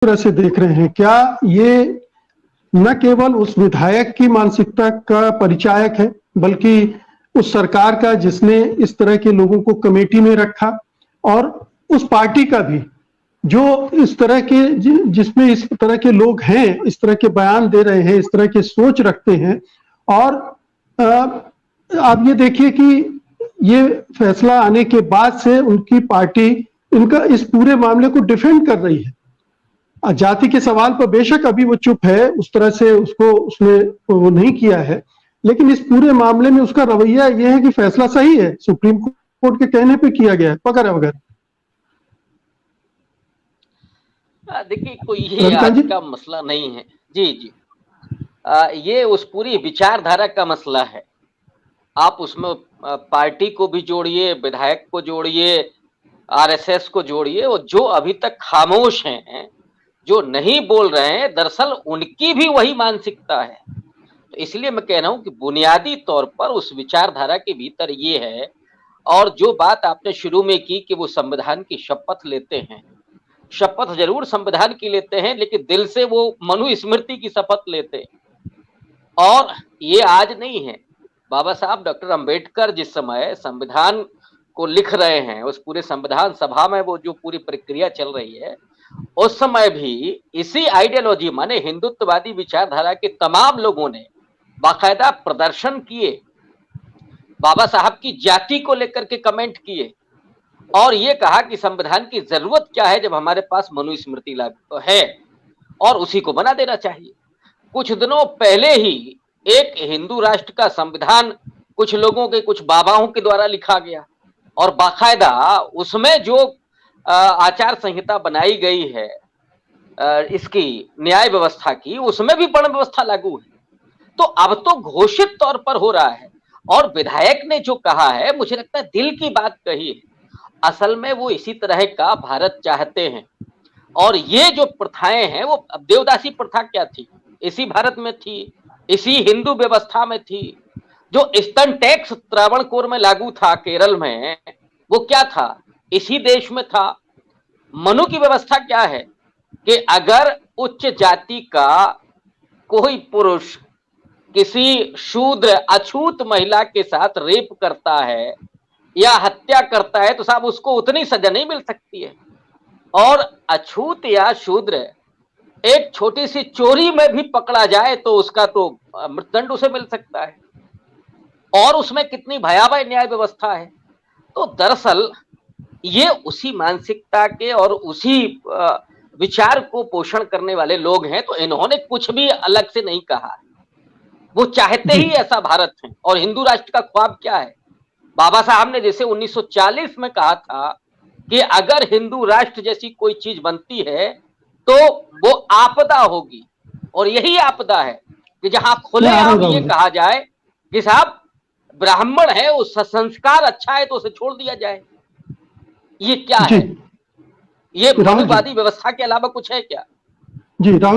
तरह से देख रहे हैं? क्या ये न केवल उस विधायक की मानसिकता का परिचायक है, बल्कि उस सरकार का जिसने इस तरह के लोगों को कमेटी में रखा, और उस पार्टी का भी जो इस तरह के जिसमें इस तरह के लोग हैं, इस तरह के बयान दे रहे हैं, इस तरह की सोच रखते हैं। और आप ये देखिए कि ये फैसला आने के बाद से उनकी पार्टी इनका इस पूरे मामले को डिफेंड कर रही है। जाति के सवाल पर बेशक अभी वो चुप है, उस तरह से उसने वो नहीं किया है, लेकिन इस पूरे मामले में उसका रवैया ये है कि फैसला सही है, सुप्रीम कोर्ट के कहने पे किया गया है, वगैरह वगैरह। देखिए, कोई ये आज का मसला नहीं है। जी जी, ये उस पूरी विचारधारा का मसला है। आप उसमें पार्टी को भी जोड़िए, विधायक को जोड़िए, आरएसएस को जोड़िए, और जो अभी तक खामोश हैं, जो नहीं बोल रहे हैं, दरअसल उनकी भी वही मानसिकता है। तो इसलिए मैं कह रहा हूं कि बुनियादी तौर पर उस विचारधारा के भीतर ये है। और जो बात आपने शुरू में की कि वो संविधान की शपथ लेते हैं, शपथ जरूर संविधान की लेते हैं, लेकिन दिल से वो मनुस्मृति की शपथ लेते हैं। और ये आज नहीं है। बाबा साहब डॉक्टर अंबेडकर जिस समय संविधान को लिख रहे हैं, उस पूरे संविधान सभा में वो जो पूरी प्रक्रिया चल रही है, उस समय भी इसी आइडियोलॉजी माने हिंदुत्ववादी विचारधारा के तमाम लोगों ने बाकायदा प्रदर्शन किए, बाबा साहब की जाति को लेकर के कमेंट किए, और ये कहा कि संविधान की जरूरत क्या है जब हमारे पास मनुस्मृति लागू है, और उसी को बना देना चाहिए। कुछ दिनों पहले ही एक हिंदू राष्ट्र का संविधान कुछ लोगों के, कुछ बाबाओं के द्वारा लिखा गया, और बाकायदा उसमें जो आचार संहिता बनाई गई है इसकी न्याय व्यवस्था की, उसमें भी वर्ण व्यवस्था लागू है। तो अब तो घोषित तौर पर हो रहा है। और विधायक ने जो कहा है, मुझे लगता है दिल की बात कही है। असल में वो इसी तरह का भारत चाहते हैं। और ये जो प्रथाएं हैं, वो देवदासी प्रथा क्या थी, इसी भारत में थी, इसी हिंदू व्यवस्था में थी। जो स्तन टैक्स त्रावणकोर में लागू था केरल में, वो क्या था, इसी देश में था। मनु की व्यवस्था क्या है कि अगर उच्च जाति का कोई पुरुष किसी शूद्र अछूत महिला के साथ रेप करता है या हत्या करता है, तो साहब उसको उतनी सजा नहीं मिल सकती है। और अछूत या शूद्र एक छोटी सी चोरी में भी पकड़ा जाए तो उसका तो मृत्युदंड उसे मिल सकता है। और उसमें कितनी भयावह न्याय व्यवस्था है। तो दरअसल ये उसी मानसिकता के और उसी विचार को पोषण करने वाले लोग हैं। तो इन्होंने कुछ भी अलग से नहीं कहा, वो चाहते ही ऐसा भारत है। और हिंदू राष्ट्र का ख्वाब क्या है, बाबा साहब ने जैसे 1940 में कहा था कि अगर हिंदू राष्ट्र जैसी कोई चीज बनती है तो वो आपदा होगी, और यही आपदा है कि जहां खुलेआम ये कहा जाए कि साहब ब्राह्मण है, उसका संस्कार अच्छा है तो उसे छोड़ दिया जाए। ये क्या है? ये मनुवादी व्यवस्था के अलावा कुछ है क्या? जी राहुल